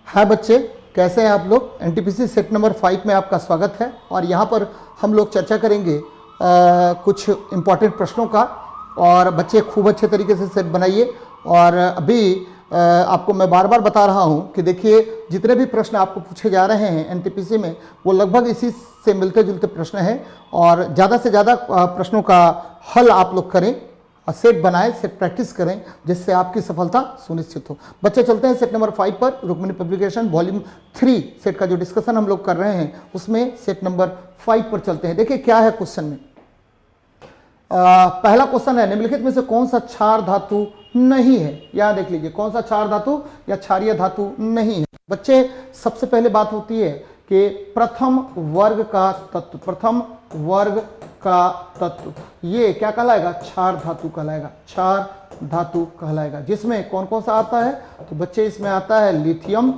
हाय बच्चे, कैसे हैं आप लोग। एनटीपीसी सेट नंबर 5 में आपका स्वागत है। और यहाँ पर हम लोग चर्चा करेंगे कुछ इम्पॉर्टेंट प्रश्नों का। और बच्चे खूब अच्छे तरीके से सेट बनाइए। और अभी आपको मैं बार बार बता रहा हूँ कि देखिए, जितने भी प्रश्न आपको पूछे जा रहे हैं एनटीपीसी में, वो लगभग इसी से मिलते जुलते प्रश्न हैं। और ज़्यादा से ज़्यादा प्रश्नों का हल आप लोग करें, सेट बनाएं, सेट प्रैक्टिस करें, जिससे आपकी सफलता सुनिश्चित हो। बच्चे चलते हैं सेट नंबर 5 पर। रुक्मिणी पब्लिकेशन वॉल्यूम 3 सेट का जो डिस्कशन हम लोग कर रहे हैं, उसमें सेट नंबर 5 पर चलते हैं। देखिए क्या है क्वेश्चन में। पहला क्वेश्चन है, निम्नलिखित में से कौन सा क्षार धातु नहीं है। यहां देख लीजिए, कौन सा क्षार धातु या क्षारीय धातु नहीं है। बच्चे सबसे पहले बात होती है कि प्रथम वर्ग का तत्व, प्रथम वर्ग का तत्व ये क्या कहलाएगा, क्षार धातु कहलाएगा, क्षार धातु कहलाएगा। जिसमें कौन कौन सा आता है, तो बच्चे इसमें आता है लिथियम,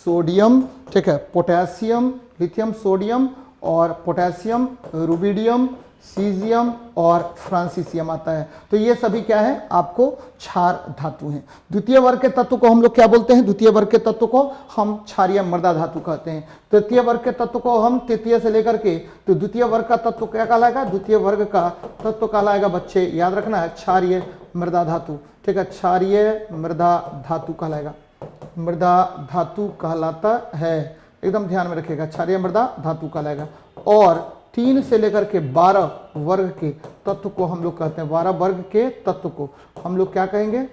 सोडियम, ठीक है, पोटेशियम, लिथियम, सोडियम और पोटेशियम, रुबिडियम, सीजियम और फ्रांसीसियम आता है। तो ये सभी क्या है, आपको क्षार धातु हैं। द्वितीय वर्ग के तत्व को हम लोग क्या बोलते हैं, द्वितीय वर्ग के तत्व को हम क्षारीय मृदा धातु कहते हैं। तृतीय वर्ग के तत्व को हम तृतीय से लेकर के, तो द्वितीय वर्ग का तत्व क्या कहलाएगा, द्वितीय वर्ग का तत्व कहलाएगा बच्चे, याद रखना है, क्षारीय मृदा धातु, ठीक है, क्षारीय मृदा धातु कहलाएगा, मृदा धातु कहलाता है। एकदम ध्यान में रखिएगा, क्षारीय मृदा धातु कहलाएगा। और 3 से लेकर के 12 वर्ग के तत्व को हम लोग कहते हैं, 12 वर्ग के तत्व को हम लोग क्या कहेंगे,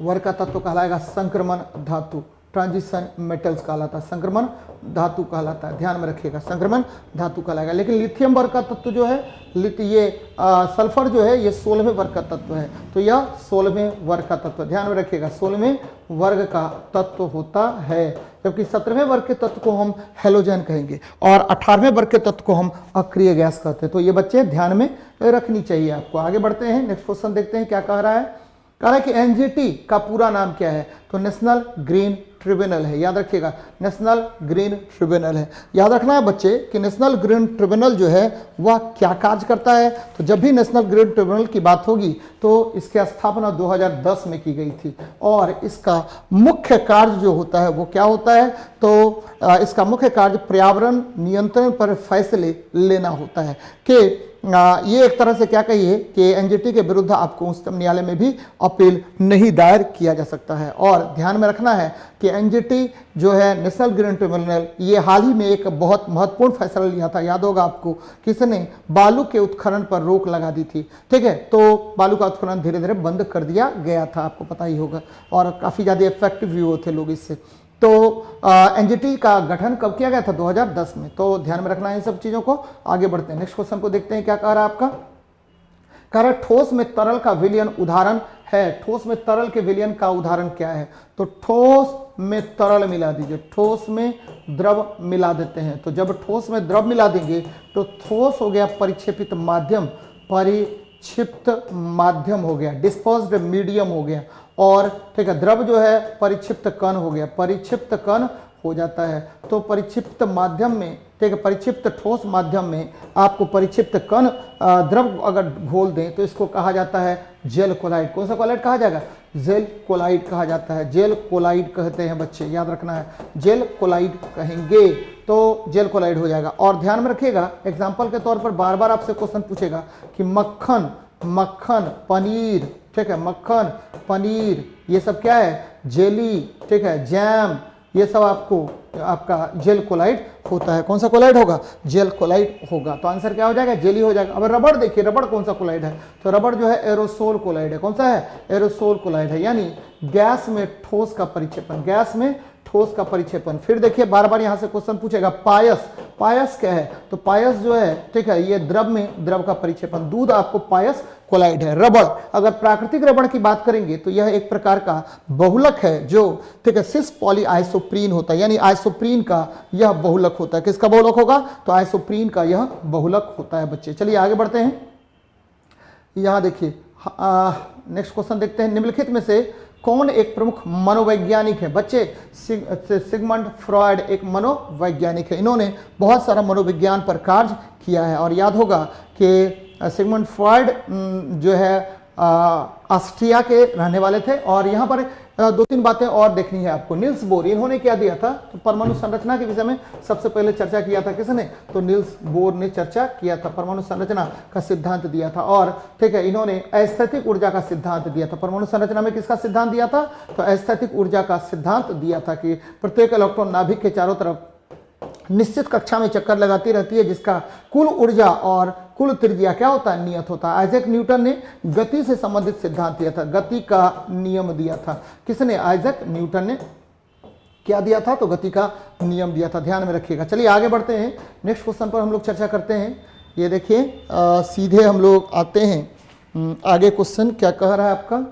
वर्ग का तत्व कहलाएगा संक्रमण धातु, ट्रांजिशन मेटल्स कहलाता है, संक्रमण धातु कहलाता है। ध्यान में रखिएगा, संक्रमण धातु कहलाएगा। लेकिन लिथियम वर्ग का तत्व जो है, ये सल्फर जो है, ये 16वें वर्ग का तत्व है। तो यह 16वें वर्ग का तत्व, ध्यान में रखिएगा, 16वें वर्ग का तत्व होता है। जबकि 17वें वर्ग के तत्व को हम हेलोजन कहेंगे और 18वें वर्ग के तत्व को हम अक्रिय गैस कहते हैं। तो ये बच्चे ध्यान में रखनी चाहिए आपको। आगे बढ़ते हैं, नेक्स्ट क्वेश्चन देखते हैं क्या कह रहा है। कह रहा है कि एनजीटी का पूरा नाम क्या है, तो नेशनल ग्रीन ट्रिब्यूनल है। याद रखिएगा, नेशनल ग्रीन ट्रिब्यूनल है। याद रखना है बच्चे कि नेशनल ग्रीन ट्रिब्यूनल जो है वह क्या कार्य करता है। तो जब भी नेशनल ग्रीन ट्रिब्यूनल की बात होगी तो इसकी स्थापना 2010 में की गई थी। और इसका मुख्य कार्य जो होता है वो क्या होता है, तो इसका मुख्य कार्य पर्यावरण नियंत्रण पर फैसले लेना होता है। कि ये एक तरह से क्या कहिए कि एनजीटी के विरुद्ध आपको उच्चतम न्यायालय में भी अपील नहीं दायर किया जा सकता है। और ध्यान में रखना है कि एनजीटी जो है, नेशनल ग्रीन ट्रिब्यूनल, ये हाल ही में एक बहुत महत्वपूर्ण फैसला लिया था। याद होगा आपको, किसने, बालू के उत्खनन पर रोक लगा दी थी, ठीक है। तो बालू का उत्खनन धीरे धीरे बंद कर दिया गया था, आपको पता ही होगा। और काफ़ी ज़्यादा इफेक्टिव भी हुए थे लोग इससे। तो एनजीटी का गठन कब किया गया था, 2010 में। तो ध्यान में रखना है इन सब चीज़ों को। आगे बढ़ते हैं, नेक्स्ट क्वेश्चन को देखते हैं क्या कह रहा है आपका। कह रहा है ठोस में तरल का विलयन उदाहरण है। ठोस में तरल के विलयन का उदाहरण क्या है, तो ठोस में तरल मिला दीजिए, ठोस में द्रव मिला देते हैं। तो जब ठोस में द्रव मिला देंगे तो ठोस हो गया परिक्षेपित माध्यम, परिक्षिप्त माध्यम हो गया, डिस्पर्स्ड मीडियम हो गया। और ठीक है, द्रव जो है परिक्षिप्त कण हो गया, परिक्षिप्त कण हो जाता है। तो परिक्षिप्त माध्यम में, ठीक है, परिक्षिप्त ठोस माध्यम में आपको परिक्षिप्त कण द्रव अगर घोल दें तो इसको कहा जाता है जेल कोलाइड। कौन सा कोलाइड कहा जाएगा, जेल कोलाइड कहा जाता है, जेल कोलाइड कहते हैं बच्चे, याद रखना है, जेल कोलाइड कहेंगे तो जेल कोलाइड हो जाएगा। और ध्यान में रखिएगा, एग्जाम्पल के तौर पर बार बार आपसे क्वेश्चन पूछेगा कि मक्खन, मक्खन, पनीर, ठीक है, मक्खन, पनीर, ये सब क्या है, जेली, ठीक है, जैम, ये सब आपका जेल कोलाइड होता है। कौन सा कोलाइड होगा, जेल कोलाइड होगा। तो आंसर क्या हो जाएगा, जेली हो जाएगा। अब रबड़ देखिए, रबड़ कौन सा कोलाइड है, तो रबड़ जो है एरोसोल कोलाइड है। कौन सा है, एरोसोल कोलाइड है। यानी गैस में ठोस का परिक्षेपण, गैस में ठोस का परिक्षेपण। फिर देखिए बार बार यहां से क्वेश्चन पूछेगा, पायस, पायस क्या है, तो पायस जो है, ठीक है, ये द्रव में द्रव का परिक्षेपण, दूध आपको पायस कोलाइड है। रबड़, अगर प्राकृतिक रबड़ की बात करेंगे तो यह एक प्रकार का बहुलक है जो, ठीक है, सिस पॉली आइसोप्रीन होता है। यानी आइसोप्रीन का यह बहुलक होता है। किसका बहुलक होगा, तो आइसोप्रीन का यह बहुलक होता है बच्चे। चलिए आगे बढ़ते हैं। यहां देखिए नेक्स्ट क्वेश्चन देखते हैं, निम्नलिखित में से कौन एक प्रमुख मनोवैज्ञानिक है। बच्चे सिगमंड फ्रॉयड एक मनोवैज्ञानिक है। इन्होंने बहुत सारा मनोविज्ञान पर कार्य किया है। और याद होगा कि सिगमंड फ्रॉयड जो है ऑस्ट्रिया के रहने वाले थे। और यहाँ पर दो तीन बातें और देखनी है आपको। नील्स बोर, इन्होंने क्या दिया था, तो परमाणु संरचना के विषय में सबसे पहले चर्चा किया था किसने, तो नील्स बोर ने चर्चा किया था, परमाणु संरचना का सिद्धांत दिया था। और ठीक है, इन्होंने अस्थैतिक ऊर्जा का सिद्धांत दिया था। परमाणु संरचना में किसका सिद्धांत दिया था, तो अस्थैतिक ऊर्जा का सिद्धांत दिया था कि प्रत्येक इलेक्ट्रॉन नाभिक के चारों तरफ निश्चित कक्षा में चक्कर लगाती रहती है, जिसका कुल ऊर्जा और कुल त्रिज्या क्या होता है, नियत होता है। आइजैक न्यूटन ने गति से संबंधित सिद्धांत दिया था, गति का नियम दिया था। किसने, आइजैक न्यूटन ने क्या दिया था, तो गति का नियम दिया था, ध्यान में रखिएगा। चलिए आगे बढ़ते हैं, नेक्स्ट क्वेश्चन पर हम लोग चर्चा करते हैं। ये देखिए सीधे हम लोग आते हैं आगे, क्वेश्चन क्या कह रहा है आपका,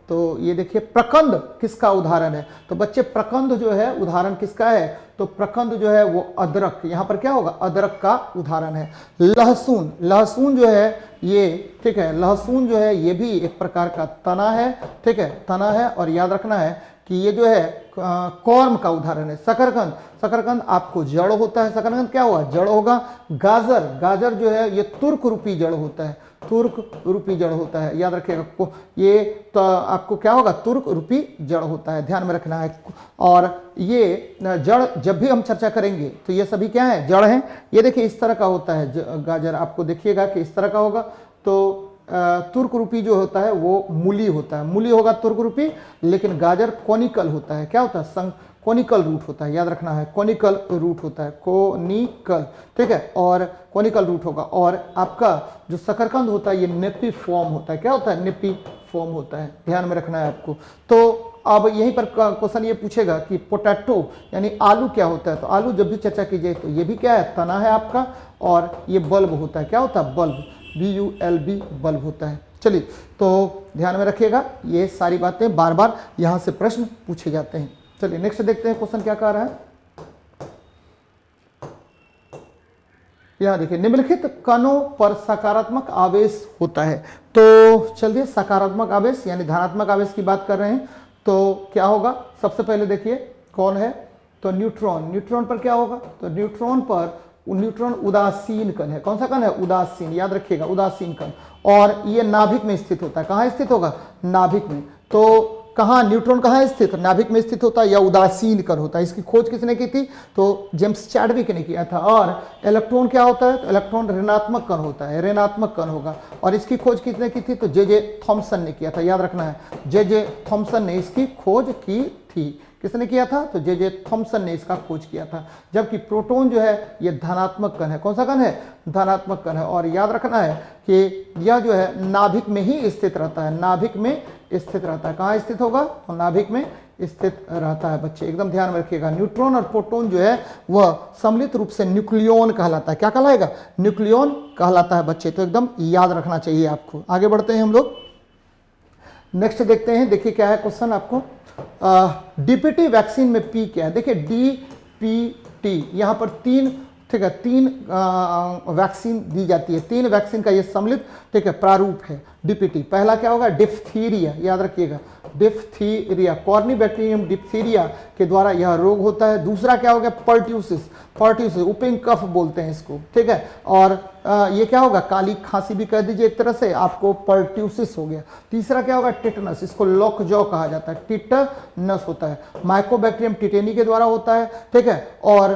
तो ये देखिए प्रकंद किसका उदाहरण है, तो बच्चे प्रकंद जो है उदाहरण किसका है, तो प्रकंद जो है वो अदरक, यहां पर क्या होगा, अदरक का उदाहरण है। लहसुन, लहसुन जो है ये, ठीक है, लहसुन जो है ये भी एक प्रकार का तना है, ठीक है, तना है। और याद रखना है कि ये जो है कॉर्म का उदाहरण है। शकरकंद, शकरकंद आपको जड़ होता है, शकरकंद क्या हुआ, जड़ होगा। गाजर, गाजर जो है ये तुर्क रूपी जड़ होता है, तुर्क रूपी जड़ होता है, याद रखिएगा। ये तो आपको क्या होगा, तुर्क रूपी जड़ होता है, ध्यान में रखना है। और ये जड़ जब भी हम चर्चा करेंगे तो ये सभी क्या है, जड़ हैं। ये देखिए इस तरह का होता है गाजर, आपको देखिएगा कि इस तरह का होगा। तो तुर्क रूपी जो होता है वो मूली होता है, मूली होगा तुर्क रूपी, लेकिन गाजर कोनिकल होता है, क्या होता है, कोनिकल रूट होता है, याद रखना है, कोनिकल रूट होता है, कोनिकल, ठीक है, और कोनिकल रूट होगा। और आपका जो शकरकंद होता है ये नेपी फॉर्म होता है, क्या होता है, नेपी फॉर्म होता है, ध्यान में रखना है आपको। तो अब यहीं पर क्वेश्चन ये पूछेगा कि पोटैटो यानी आलू क्या होता है, तो आलू जब भी चर्चा की जाए तो ये भी क्या है, तना है आपका, और ये बल्ब होता है, क्या होता है, बल्ब, BULB, बल्ब होता है। चलिए तो ध्यान में रखिएगा, ये सारी बातें बार बार यहाँ से प्रश्न पूछे जाते हैं। चलिए नेक्स्ट देखते हैं क्वेश्चन क्या कह रहा है। यहाँ देखिए, निम्नलिखित कणों पर सकारात्मक आवेश होता है, तो चलिए सकारात्मक आवेश यानी धनात्मक आवेश की बात कर रहे हैं, तो क्या होगा, सबसे पहले देखिए कौन है, तो न्यूट्रॉन। न्यूट्रॉन पर क्या होगा, तो न्यूट्रॉन पर, न्यूट्रॉन उदासीन कण है, कौन सा कण है, उदासीन, याद रखिएगा उदासीन कण। और ये नाभिक में स्थित होता है, कहाँ स्थित होगा, नाभिक में। तो कहाँ न्यूट्रॉन कहाँ स्थित, नाभिक में स्थित होता है या उदासीन कण होता है। इसकी खोज किसने की थी, तो जेम्स चैडविक ने किया था। और इलेक्ट्रॉन क्या होता है, तो इलेक्ट्रॉन ऋणात्मक कण होता है, ऋणात्मक कण होगा। और इसकी खोज किसने की थी, तो जे थॉमसन ने किया था, याद रखना है, जे थॉमसन ने इसकी खोज की थी। किसने किया था, तो जे थॉमसन ने इसका खोज किया था। जबकि प्रोटॉन जो है ये धनात्मक कण है, कौन सा कण है, धनात्मक कण है। और याद रखना है कि यह जो है नाभिक में ही स्थित रहता है, नाभिक में स्थित रहता है। कहाँ स्थित होगा, तो नाभिक में स्थित रहता है बच्चे, एकदम ध्यान में रखिएगा। न्यूट्रॉन और प्रोटॉन जो है वह सम्मिलित रूप से न्यूक्लियॉन कहलाता है, क्या कहलाएगा, न्यूक्लियॉन कहलाता है बच्चे, तो एकदम याद रखना चाहिए आपको। आगे बढ़ते हैं हम लोग, नेक्स्ट देखते हैं। देखिए क्या है क्वेश्चन आपको, DPT वैक्सीन में P क्या है, देखिए DPT यहाँ पर तीन, ठीक है, तीन वैक्सीन दी जाती है, तीन वैक्सीन का ये सम्मिलित, ठीक है, प्रारूप है DPT। पहला क्या होगा, डिप्थीरिया, याद रखिएगा, डिप्थीरिया, कॉर्निबैक्टीरियम डिप्थीरिया के द्वारा यह रोग होता है। दूसरा क्या हो गया, पर्ट्यूसिस, पर्ट्यूसिस उपिंग कफ बोलते हैं इसको, ठीक है। और ये क्या होगा, काली खांसी भी कह दीजिए एक तरह से, आपको पर्ट्यूसिस हो गया। तीसरा क्या होगा, टिटनस, इसको लॉकजॉ कहा जाता है, टिटनस होता है, माइकोबैक्टीरियम टिटेनी के द्वारा होता है, ठीक है। और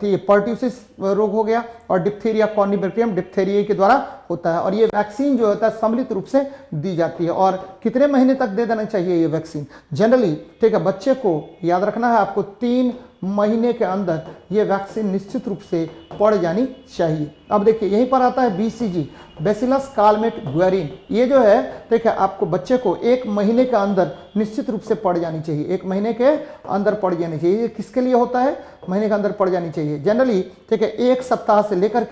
ये पर्ट्यूसिस रोग हो गया, और डिप्थीरिया कॉर्निबैक्टीरियम डिप्थीरिया के द्वारा होता है। और ये वैक्सीन जो होता है सम्मिलित रूप से दी जाती है। और कितने महीने तक दे देना चाहिए ये वैक्सीन जनरली, ठीक है, बच्चे को याद रखना है आपको 3 महीने के अंदर ये वैक्सीन निश्चित रूप से पड़ जानी चाहिए। अब देखिए यहीं पर आता है BCG, बैसिलस कालमेट ग्वेरिन, ये जो है ठीक है आपको बच्चे को 1 महीने के अंदर निश्चित रूप से पड़ जानी चाहिए, 1 महीने के अंदर पड़ जानी चाहिए। ये किसके लिए होता है, महीने के अंदर पड़ जानी चाहिए जनरली, ठीक है। 1 सप्ताह से लेकर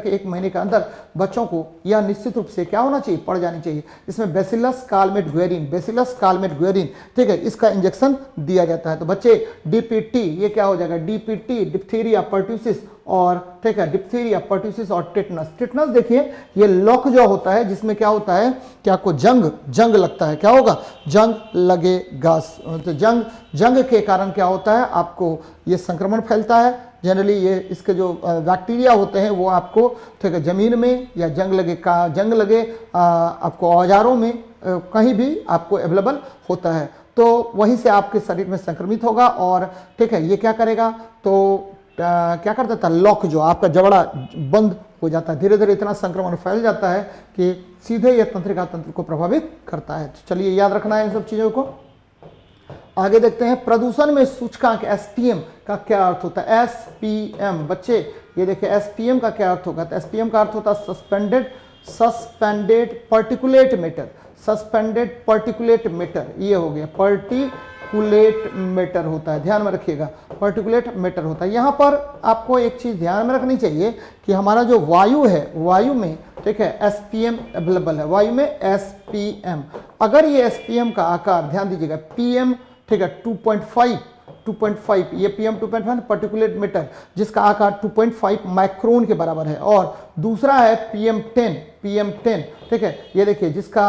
के 1 महीने के अंदर बच्चों को यह निश्चित रूप से क्या होना चाहिए, पड़ जानी चाहिए। इसमें बैसिलस कालमेट ग्वेरिन, बैसिलस कालमेट ग्वेरिन, ठीक है, इसका इंजेक्शन दिया जाता है। तो बच्चे DPT ये क्या हो जाएगा, DPT डिप्थीरिया पर्ट्यूसिस, और ठीक है डिप्थीरिया पर्ट्यूसिस और टिटनस। टिटनस देखिए ये लॉकजॉ होता है, जिसमें क्या होता है कि आपको जंग लगता है, क्या होगा, जंग लगेगा। तो जंग के कारण क्या होता है, आपको ये संक्रमण फैलता है। जनरली ये इसके जो बैक्टीरिया होते हैं वो आपको ठीक है जमीन में या जंग लगे आपको औजारों में कहीं भी आपको अवेलेबल होता है। तो वहीं से आपके शरीर में संक्रमित होगा और ठीक है, ये क्या करेगा, तो क्या कर देता है, लॉक जो आपका जबड़ा बंद हो जाता है, धीरे धीरे इतना संक्रमण फैल जाता है कि सीधे यह तंत्रिका तंत्र को प्रभावित करता है। तो चलिए याद रखना है इन सब चीजों को। आगे देखते हैं, प्रदूषण में सूचकांक एसपीएम का क्या अर्थ होता है। एसपीएम बच्चे ये देखिए, एसपीएम का क्या अर्थ होगा, तो एसपीएम का अर्थ होता है suspended particulate matter, suspended particulate matter, ये हो गया पार्टिकुलेट मैटर होता है, ध्यान में रखिएगा, पार्टिकुलेट मैटर होता है। यहाँ पर आपको एक चीज ध्यान में रखनी चाहिए कि हमारा जो वायु है, वायु में ठीक है एसपीएम अवेलेबल है, वायु में एसपीएम, अगर ये एसपीएम का आकार ध्यान दीजिएगा, पीएम ठीक है 2.5 ये पीएम 2.5 पार्टिकुलेट मैटर जिसका आकार 2.5 माइक्रोन के बराबर है, और दूसरा है पीएम 10 ठीक है, ये देखिए जिसका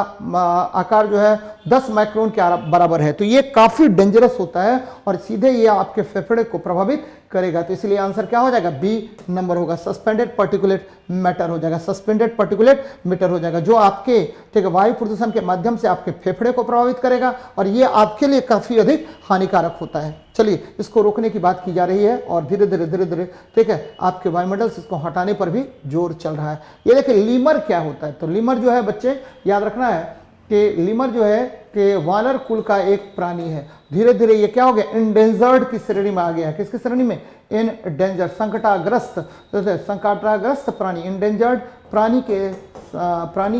आकार जो है 10 माइक्रोन के बराबर है। तो ये काफी डेंजरस होता है और सीधे ये आपके फेफड़े को प्रभावित करेगा। तो इसलिए आंसर क्या हो जाएगा, बी नंबर होगा, सस्पेंडेड पार्टिकुलेट मैटर हो जाएगा, सस्पेंडेड पार्टिकुलेट मैटर हो जाएगा, जो आपके ठीक है वायु प्रदूषण के माध्यम से आपके फेफड़े को प्रभावित करेगा और ये आपके लिए काफी अधिक हानिकारक होता है। चलिए इसको रोकने की बात की जा रही है और धीरे धीरे ठीक है आपके वायुमंडल से इसको हटाने पर भी जोर चल रहा है। ये देखिए लीमर क्या होता है, तो लीमर जो है बच्चे याद रखना है कि लीमर जो है कि वानर कुल का एक प्राणी है। धीरे धीरे ये क्या हो गया, इंडेंजर्ड की श्रेणी में आ गया है। किसकी श्रेणी में, इन डेंजर, संकटाग्रस्त प्राणी, इंडेंजर्ड प्राणी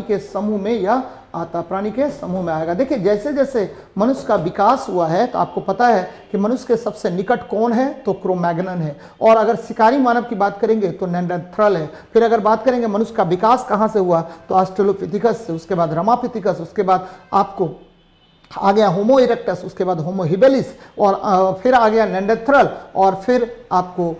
के समूह में यह आता, प्राणी के समूह में आएगा। देखिए जैसे जैसे मनुष्य का विकास हुआ है तो आपको पता है कि मनुष्य के सबसे निकट कौन है, तो क्रो-मैग्नन है, और अगर शिकारी मानव की बात करेंगे तो नेंडरथ्रल है। फिर अगर बात करेंगे मनुष्य का विकास कहाँ से हुआ, तो ऑस्ट्रेलोपिथेकस से, उसके बाद रमापिथिकस, उसके बाद आपको आ गया होमो इरेक्टस, उसके बाद होमो हिबेलिस, और फिर आ गया नेंडरथ्रल, और फिर आपको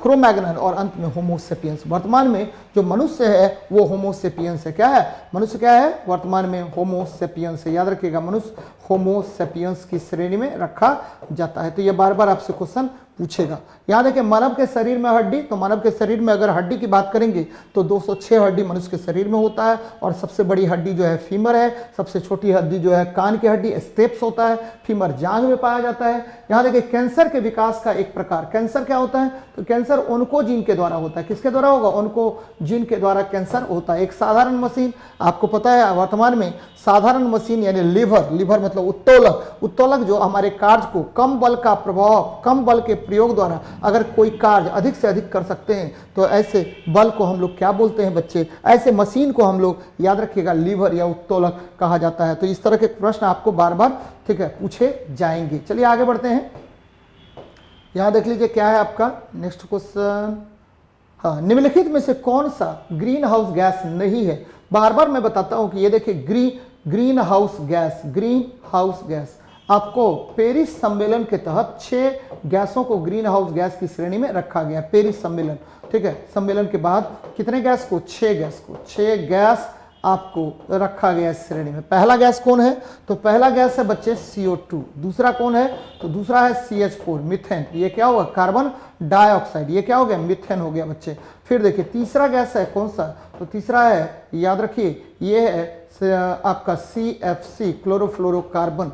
क्रो-मैग्नन, और अंत में होमो सेपियंस। वर्तमान में जो मनुष्य है वो होमो सेपियंस है। क्या है, मनुष्य क्या है, वर्तमान में होमो सेपियंस है। याद रखिएगा, मनुष्य होमो सेपियंस की श्रेणी में रखा जाता है। तो ये बार बार आपसे क्वेश्चन पूछेगा। याद है कि मानव के शरीर में हड्डी, तो मानव के शरीर में अगर हड्डी की बात करेंगे तो 206 हड्डी मनुष्य के शरीर में होता है, और सबसे बड़ी हड्डी जो है फीमर है, सबसे छोटी हड्डी जो है कान की हड्डी स्टेप्स होता है, फीमर जांघ में पाया जाता है। यहाँ देखिए कैंसर के विकास का एक प्रकार, कैंसर क्या होता है, तो कैंसर ओन्कोजीन के द्वारा होता है। किसके द्वारा होगा, ओन्कोजीन के द्वारा कैंसर होता है। एक साधारण मशीन, आपको पता है वर्तमान में साधारण मशीन यानी लीवर मतलब उत्तोलक जो हमारे कार्य को कम बल का प्रभाव, कम बल के प्रयोग द्वारा अगर कोई कार्य अधिक से अधिक कर सकते हैं तो ऐसे बल को हम लोग क्या बोलते हैं बच्चे, ऐसे मशीन को हम लोग याद रखिएगा लीवर या उत्तोलक कहा जाता है। तो इस तरह के प्रश्न आपको बार बार ठीक है पूछे जाएंगे। चलिए आगे बढ़ते हैं। यहां देख लीजिए क्या है आपका नेक्स्ट क्वेश्चन। हाँ, निम्नलिखित में से कौन सा ग्रीन हाउस गैस नहीं है। बार बार मैं बताता हूं कि ये देखिए ग्रीन हाउस गैस आपको पेरिस सम्मेलन के तहत 6 गैसों को ग्रीन हाउस गैस की श्रेणी में रखा गया। पेरिस सम्मेलन ठीक है, सम्मेलन के बाद कितने गैस को, 6 गैस आपको रखा गया इस श्रेणी में। पहला गैस कौन है, तो पहला गैस है बच्चे CO2। दूसरा कौन है, तो दूसरा है CH4 मीथेन। ये क्या होगा, कार्बन डाइऑक्साइड। ये क्या हो गया, मीथेन हो गया बच्चे। फिर देखिए तीसरा गैस है कौन सा, तो तीसरा है याद रखिए ये है आपका CFC क्लोरोफ्लोरोकार्बन,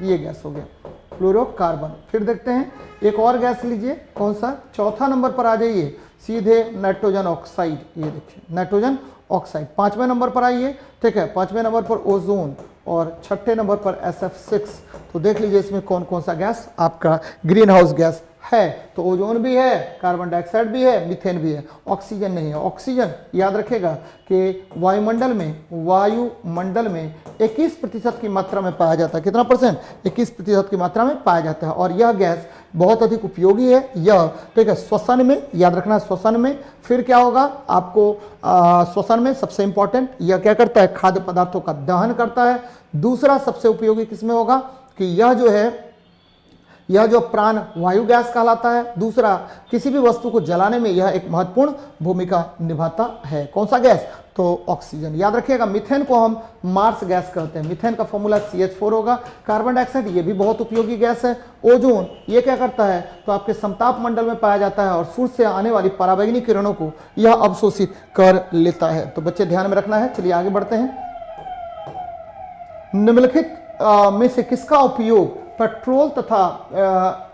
ये गैस हो गया फ्लोरोकार्बन। फिर देखते हैं एक और गैस लीजिए, कौन सा, चौथा नंबर पर आ जाइए सीधे नाइट्रोजन ऑक्साइड। ये देखिए नाइट्रोजन ऑक्साइड। 5वें नंबर पर आइए ठीक है, 5वें नंबर पर ओजोन, और 6ठे नंबर पर SF6। तो देख लीजिए इसमें कौन कौन सा गैस आपका ग्रीन हाउस गैस है, तो ओजोन भी है, कार्बन डाइऑक्साइड भी है, मीथेन भी है, ऑक्सीजन नहीं है। ऑक्सीजन याद रखेगा कि वायुमंडल में 21% की मात्रा में पाया जाता है। कितना परसेंट, 21% की मात्रा में पाया जाता है, और यह गैस बहुत अधिक उपयोगी है। यह ठीक है श्वसन में, याद रखना श्वसन में। फिर क्या होगा आपको, श्वसन में सबसे इंपॉर्टेंट यह क्या करता है, खाद्य पदार्थों का दहन करता है। दूसरा सबसे उपयोगी किसमें होगा कि यह जो प्राण वायु गैस कहलाता है। दूसरा किसी भी वस्तु को जलाने में यह एक महत्वपूर्ण भूमिका निभाता है। कौन सा गैस, तो ऑक्सीजन। याद रखिएगा मीथेन को हम मार्स गैस कहते हैं। मीथेन का फॉर्मूला CH4 होगा। कार्बन डाइऑक्साइड ये भी बहुत उपयोगी गैस है। ओजोन ये क्या करता है, तो आपके समताप मंडल में पाया जाता है और सूर्य से आने वाली पराबैंगनी किरणों को यह अवशोषित कर लेता है। तो बच्चे ध्यान में रखना है। चलिए आगे बढ़ते हैं। निम्नलिखित में से किसका उपयोग पेट्रोल तथा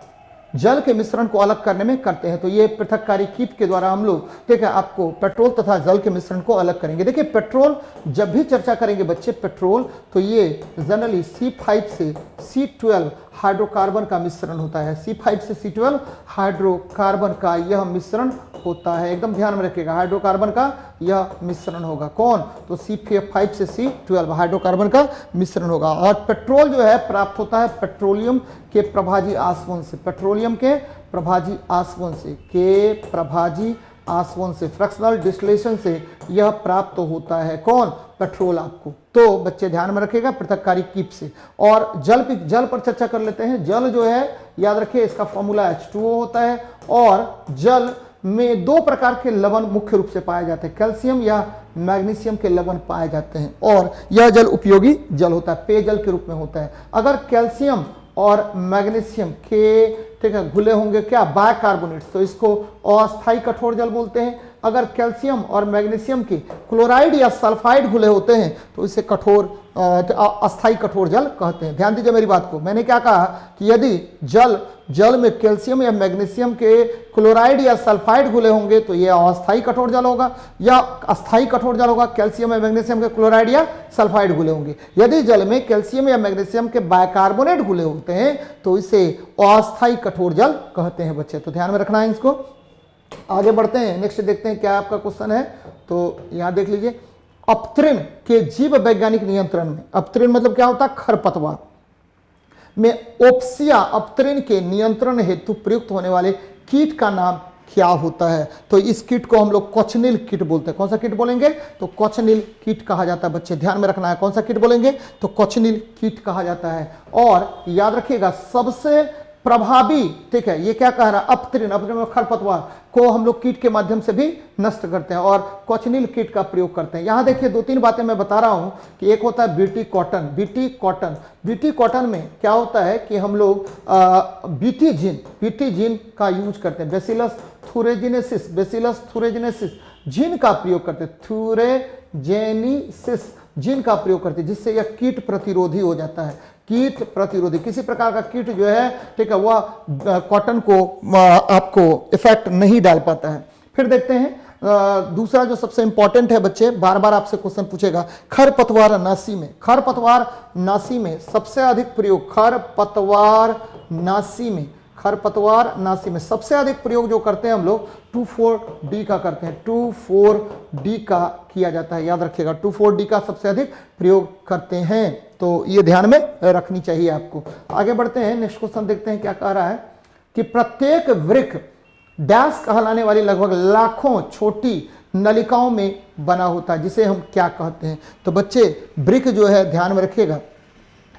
जल के मिश्रण को अलग करने में करते हैं? तो ये पृथककारी कीप के द्वारा हम लोग ठीक है आपको पेट्रोल तथा जल के मिश्रण को अलग करेंगे। देखिए पेट्रोल जब भी चर्चा करेंगे बच्चे पेट्रोल, तो ये जनरली C5 से C12 हाइड्रोकार्बन का मिश्रण होता है। C5 से C12 हाइड्रोकार्बन का यह मिश्रण होता है। एकदम ध्यान में रखिएगा, हाइड्रोकार्बन का यह मिश्रण होगा। कौन? तो C5 से C12 हाइड्रोकार्बन का मिश्रण होगा। और पेट्रोल जो है प्राप्त होता है पेट्रोलियम के प्रभाजी आसवन से। पेट्रोलियम के प्रभाजी आसवन से, के प्रभाजी आसवन से, फ्रैक्शनल डिस्टिलेशन से यह प्राप्त होता है। कौन? पेट्रोल आपको। तो बच्चे ध्यान में रखिएगा पृथककारी कीप से। और जल पर चर्चा कर लेते हैं। जल जो है याद रखिए इसका फॉर्मूला H2O होता है। और जल में दो प्रकार के लवण मुख्य रूप से पाए जाते हैं, कैल्शियम या मैग्नीशियम के लवण पाए जाते हैं। और यह जल उपयोगी जल होता है, पेयजल के रूप में होता है। अगर कैल्शियम और मैग्नीशियम के ठीक है घुले होंगे क्या बाइकार्बोनेट्स, तो इसको अस्थायी कठोर जल बोलते हैं। अगर कैल्शियम और मैग्नीशियम के क्लोराइड या सल्फाइड घुले होते हैं तो इसे कठोर अस्थायी कठोर जल कहते हैं। ध्यान दीजिए मेरी बात को, मैंने क्या कहा कि यदि जल में कैल्शियम या मैग्नीशियम के क्लोराइड या सल्फाइड घुले होंगे तो यह अस्थायी कठोर जल होगा, या अस्थायी कठोर जल होगा कैल्शियम या मैग्नीशियम के क्लोराइड या सल्फाइड घुले होंगे। यदि जल में कैल्शियम या मैग्नीशियम के बाइकार्बोनेट घुले होते हैं तो इसे अस्थायी कठोर जल कहते हैं बच्चे। तो ध्यान में रखना है इसको। आगे बढ़ते हैं, नेक्स्ट देखते हैं क्या आपका क्वेश्चन है। तो यहां देख लीजिए, अपतृण के जीव वैज्ञानिक नियंत्रण में, अपतृण मतलब क्या होता है? खरपतवार में ओप्सिया अपतृण के नियंत्रण हेतु प्रयुक्त होने वाले कीट का नाम क्या होता है? तो इस कीट को हम लोग कोचिनिल कीट बोलते हैं। कौन सा कीट बोलेंगे? तो कोचिनिल कीट कहा जाता है। बच्चे ध्यान में रखना है, कौन सा कीट बोलेंगे? तो कोचिनिल कीट कहा जाता है। और याद रखिएगा सबसे प्रभावी ठीक है ये क्या कह रहा है? अपतृण, अपतृण खरपतवार को हम लोग कीट के माध्यम से भी नष्ट करते हैं और कोचिनिल कीट का प्रयोग करते हैं। यहां देखिए दो तीन बातें मैं बता रहा हूं कि एक होता है बीटी कॉटन। बीटी कॉटन में क्या होता है कि हम लोग बीटी जीन का यूज करते हैं। बेसिलस थुरेजिनेसिस जीन का प्रयोग करते हैं, थुरेजेनिसिस जीन का प्रयोग करते हैं, जिससे यह कीट प्रतिरोधी हो जाता है। कीट प्रतिरोधी, किसी प्रकार का कीट जो है ठीक है वह कॉटन को आपको इफेक्ट नहीं डाल पाता है। फिर देखते हैं दूसरा जो सबसे इंपॉर्टेंट है बच्चे, बार बार आपसे क्वेश्चन पूछेगा, खरपतवार नाशी में। खरपतवार नाशी में सबसे अधिक प्रयोग, खरपतवार नाशी में सबसे अधिक प्रयोग जो करते हैं हम लोग 2,4-D का करते हैं। 2,4-D का किया जाता है, याद रखिएगा 2,4-D का सबसे अधिक प्रयोग करते हैं। तो ये ध्यान में रखनी चाहिए आपको। आगे बढ़ते हैं, नेक्स्ट क्वेश्चन देखते हैं क्या कह रहा है कि प्रत्येक वृक्क डैश कहलाने वाली लगभग लाखों छोटी नलिकाओं में बना होता है, जिसे हम क्या कहते हैं? तो बच्चे वृक्क जो है ध्यान में रखिएगा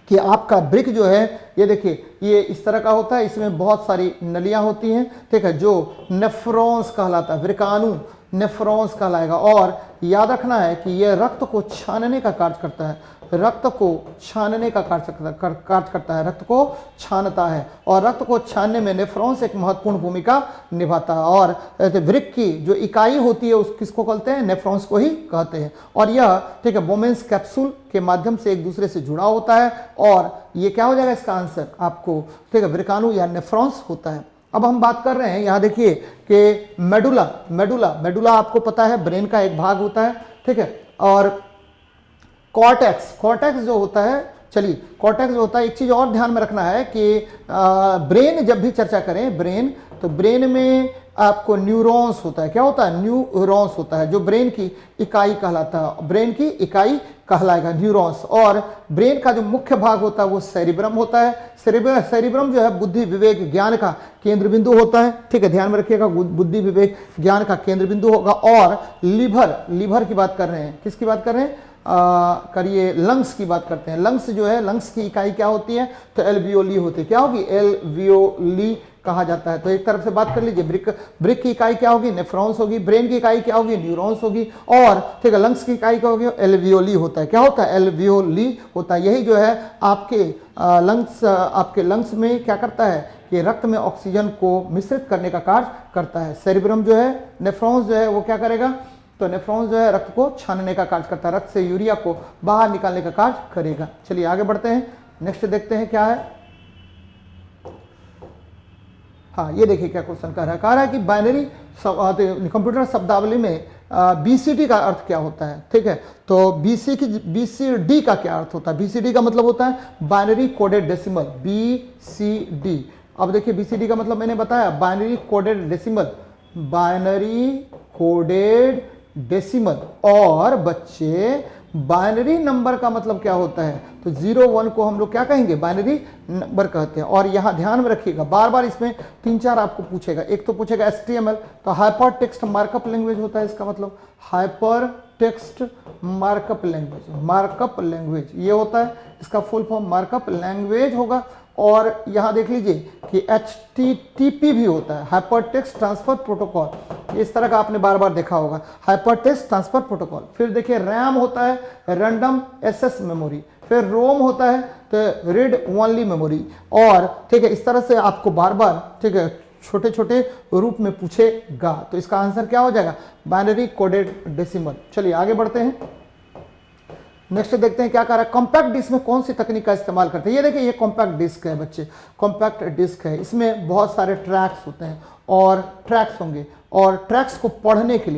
कि आपका वृक्क जो है ये देखिए ये इस तरह का होता है, इसमें बहुत सारी नलियां होती हैं ठीक है, जो नेफ्रॉन्स कहलाता है, वृकाणु नेफ्रॉन्स कहलाएगा। और याद रखना है कि यह रक्त को छानने का कार्य करता है, रक्त को छानने का कार्य करता है, रक्त को छानता है। और रक्त को छानने में नेफ्रॉन्स एक महत्वपूर्ण भूमिका निभाता है। और वृक्क की जो इकाई होती है उस किसको कहते हैं? नेफ्रॉन्स को ही कहते हैं। और यह ठीक है बोमेंस कैप्सूल के माध्यम से एक दूसरे से जुड़ा होता है। और ये क्या हो जाएगा इसका आंसर आपको? ठीक है वृकाणु या नेफ्रॉन्स होता है। अब हम बात कर रहे हैं, यहाँ देखिए कि मेडुला आपको पता है ब्रेन का एक भाग होता है ठीक है। और कॉर्टेक्स जो होता है, चलिए कॉर्टेक्स जो होता है, एक चीज और ध्यान में रखना है कि ब्रेन जब भी चर्चा करें ब्रेन, तो ब्रेन में आपको न्यूरॉन्स होता है। क्या होता है? न्यूरॉन्स होता है, जो ब्रेन की इकाई कहलाता है, ब्रेन की इकाई कहलाएगा न्यूरॉन्स। और ब्रेन का जो मुख्य भाग होता है वो सेरिब्रम होता है। सेरिब्रम जो है बुद्धि विवेक ज्ञान का केंद्र बिंदु होता है ठीक है, ध्यान में रखिएगा बुद्धि विवेक ज्ञान का केंद्र बिंदु होगा। और लीवर की बात कर रहे हैं, किसकी बात कर रहे हैं? करिए लंग्स की बात करते हैं। लंग्स जो है, लंग्स की इकाई क्या होती है, तो एल्वियोली होती है। क्या होगी, एल्वियोली कहा जाता है। तो एक तरफ से बात कर लीजिए, ब्रिक की इकाई क्या होगी, नेफ्रॉन्स होगी। ब्रेन की इकाई क्या होगी, न्यूरॉन्स होगी। और ठीक है, लंग्स की इकाई क्या होगी, एल्वियोली होता है। क्या होता है, एल्वियोली होता है। यही जो है आपके लंग्स में क्या करता है कि रक्त में ऑक्सीजन को मिश्रित करने का कार्य करता है। सेरिब्रम जो है, नेफ्रॉन्स जो है वो क्या करेगा, तो नेफ्रॉन्स जो है रक्त को छानने का कार्य करता है, रक्त से यूरिया को बाहर निकालने का कार्य करेगा। चलिए आगे बढ़ते हैं, नेक्स्ट देखते हैं क्या है। हाँ, ये देखिए क्या क्वेश्चन कह रहा है कि बाइनरी कंप्यूटर शब्दावली में बीसीडी का अर्थ क्या होता है। ठीक है, तो बीसीडी का क्या अर्थ होता है। बीसीडी का मतलब होता है बाइनरी कोडेड डेसिमल, बीसीडी। अब देखिए बीसीडी का मतलब मैंने बताया, binary coded decimal, binary coded decimal. और बच्चे बाइनरी नंबर का मतलब क्या होता है, तो 0 1 को हम लोग क्या कहेंगे, बाइनरी नंबर कहते हैं। और यहाँ ध्यान में रखिएगा, बार बार इसमें 3-4 आपको पूछेगा। एक तो पूछेगा HTML, तो हाइपर टेक्स्ट मार्कअप लैंग्वेज होता है, इसका मतलब hyper text markup language, markup language ये होता है, इसका फुल फॉर्म मार्कअप लैंग्वेज होगा। और यहाँ देख लीजिए कि HTTP भी होता है, हाइपर टेक्स्ट ट्रांसफर प्रोटोकॉल। इस तरह का आपने बार बार देखा होगा, हाइपर टेक्स्ट ट्रांसफर प्रोटोकॉल। फिर देखिए रैम होता है, रैंडम एक्सेस मेमोरी। फिर रोम होता है, तो रीड ओनली मेमोरी। और ठीक है, इस तरह से आपको बार बार ठीक है छोटे छोटे रूप में पूछेगा। तो इसका आंसर क्या हो जाएगा, बाइनरी कोडेड डेसिमल। चलिए आगे बढ़ते हैं, नेक्स्ट देखते हैं क्या कर रहा है। कॉम्पैक्ट डिस्क में कौन सी तकनीक का इस्तेमाल करते हैं। ये देखिए, ये कॉम्पैक्ट डिस्क है बच्चे, कॉम्पैक्ट डिस्क है। इसमें बहुत सारे ट्रैक्स होते हैं और ट्रैक्स होंगे, और ट्रैक्स को पढ़ने के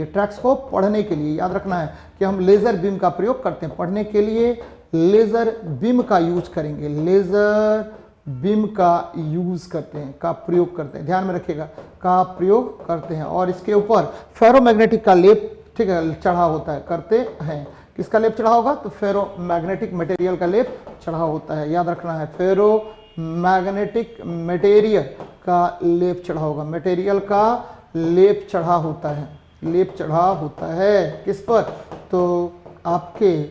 लिए याद रखना है कि हम लेज़र बीम का प्रयोग करते हैं। पढ़ने के लिए लेज़र बीम का यूज करेंगे, लेज़र बीम का यूज करते हैं, का प्रयोग करते हैं, ध्यान में रखिएगा, का प्रयोग करते हैं। और इसके ऊपर फेरोमैग्नेटिक का लेप ठीक है चढ़ा होता है, करते हैं। किसका लेप चढ़ा होगा, तो फेरोमैग्नेटिक मटेरियल का लेप चढ़ा होता है, याद रखना है, फेरोमैग्नेटिक मटेरियल का लेप चढ़ा होगा, मटेरियल का लेप चढ़ा होता है, लेप चढ़ा होता है किस पर, तो आपके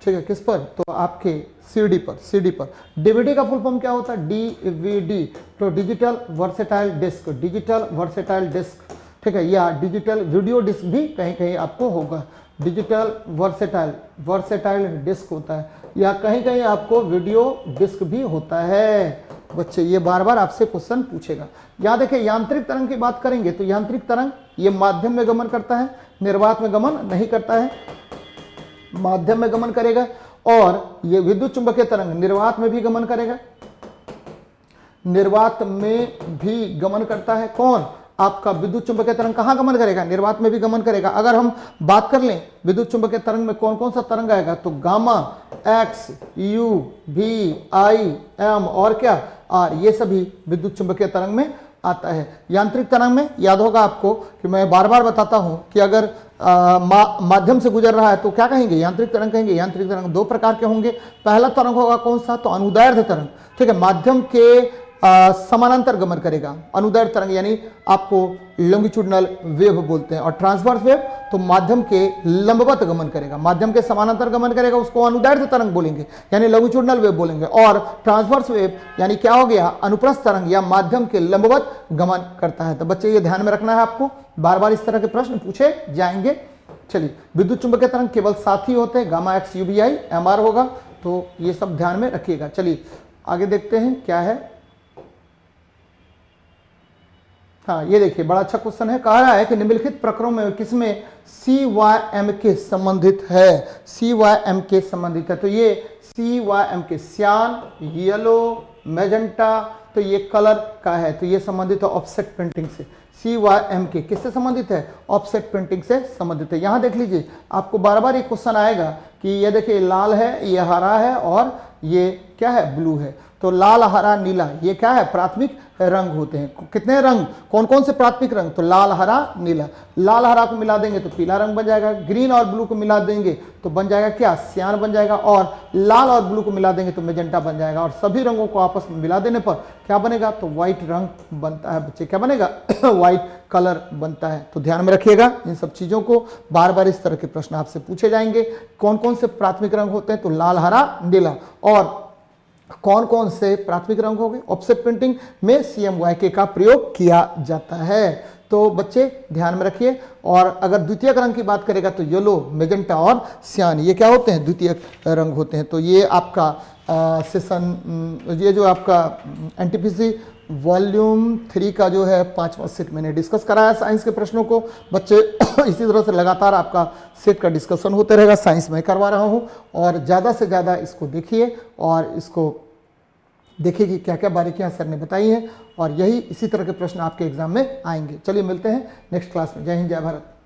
ठीक है किस पर, तो आपके सीडी पर। डीवीडी का फुल फॉर्म क्या होता है, डीवीडी, तो digital versatile disc, digital versatile disc ठीक है, या डिजिटल वीडियो डिस्क भी कहीं कहीं आपको होगा। डिजिटल वर्सेटाइल डिस्क होता है, या कहीं कहीं आपको वीडियो डिस्क भी होता है। बच्चे ये बार बार आपसे क्वेश्चन पूछेगा। यहाँ देखिए यांत्रिक तरंग की बात करेंगे, तो यांत्रिक तरंग ये माध्यम में गमन करता है, निर्वात में गमन नहीं करता है, माध्यम में गमन करेगा। और ये विद्युत चुंबकीय तरंग निर्वात में भी गमन करेगा, निर्वात में भी गमन करता है। कौन, आपका विद्युत चुंबकीय तरंग कहाँ गमन करेगा, निर्वात में भी गमन करेगा। अगर हम बात कर लें विद्युत चुंबकीय तरंग में कौन कौन सा तरंग आएगा, तो gamma, X, U, V, I, M और क्या आर, ये सभी विद्युत चुंबकीय तरंग में आता है। यांत्रिक तरंग में याद होगा आपको कि मैं बार बार बताता हूं कि अगर माध्यम से गुजर रहा है तो क्या कहेंगे, यांत्रिक तरंग कहेंगे। यांत्रिक तरंग 2 प्रकार के होंगे। पहला तरंग होगा कौन सा, तो अनुदैर्ध्य तरंग, ठीक है, माध्यम के समानांतर गमन करेगा। अनुदैर्ध्य तरंग यानी आपको लॉन्गिट्यूडनल वेव बोलते हैं। और ट्रांसवर्स वेव तो माध्यम के लंबवत गमन करेगा, माध्यम के समानांतर गमन करेगा, उसको अनुदैर्ध्य तरंग बोलेंगे यानी लॉन्गिट्यूडनल वेव बोलेंगे। और ट्रांसवर्स वेव यानी क्या हो गया, अनुप्रस्थ तरंग या माध्यम के लंबवत गमन करता है। तो बच्चे ये ध्यान में रखना है आपको, बार बार इस तरह के प्रश्न पूछे जाएंगे। चलिए, विद्युत चुंबकीय तरंग केवल 7 ही होते हैं, गामा, एक्स, यूबीआई, एमआर होगा, तो ये सब ध्यान में रखिएगा। चलिए आगे देखते हैं क्या है। हाँ, ये देखिए बड़ा अच्छा क्वेश्चन है। कह रहा है कि निम्नलिखित प्रकरणों में किसमें CYM के संबंधित है, CYM के संबंधित है। तो ये CYM के सियान, येलो, मैजेंटा, तो ये कलर का है, तो ये संबंधित है ऑफसेट प्रिंटिंग से। CYM के किससे संबंधित है, ऑफसेट प्रिंटिंग से संबंधित है। यहाँ देख लीजिए, आपको बार बार ये क्वेश्चन आएगा कि ये देखिए लाल है, ये हरा है और ये क्या है, ब्लू है। तो लाल, हरा, नीला ये क्या है, प्राथमिक रंग होते हैं। कितने रंग, कौन कौन से प्राथमिक रंग, तो लाल, हरा, नीला। लाल हरा को मिला देंगे तो पीला रंग बन जाएगा, ग्रीन और ब्लू को मिला देंगे तो बन जाएगा क्या, सियान बन जाएगा, और लाल और ब्लू को मिला देंगे तो मेजेंटा बन जाएगा। और सभी रंगों को आपस में मिला देने पर क्या बनेगा, तो व्हाइट रंग बनता है बच्चे, क्या बनेगा व्हाइट कलर बनता है। तो ध्यान में रखिएगा इन सब चीजों को, बार बार इस तरह के प्रश्न आपसे पूछे जाएंगे। कौन कौन से प्राथमिक रंग होते हैं, तो लाल, हरा, नीला। और कौन कौन से प्राथमिक रंग हो गए, ऑफसेट प्रिंटिंग में CMYK का प्रयोग किया जाता है। तो बच्चे ध्यान में रखिए। और अगर द्वितीयक रंग की बात करेगा तो येलो, मेजेंटा और सियान ये क्या होते हैं, द्वितीयक रंग होते हैं। तो ये आपका ये जो आपका NTPC वॉल्यूम 3 का जो है 5वां सेट मैंने डिस्कस कराया साइंस के प्रश्नों को। बच्चे इसी तरह से लगातार आपका सेट का डिस्कशन होते रहेगा, साइंस में करवा रहा हूँ। और ज़्यादा से ज़्यादा इसको देखिए और इसको देखिए कि क्या क्या बारीकियां सर ने बताई हैं, और यही इसी तरह के प्रश्न आपके एग्जाम में आएंगे। चलिए मिलते हैं नेक्स्ट क्लास में। जय हिंद, जय भारत।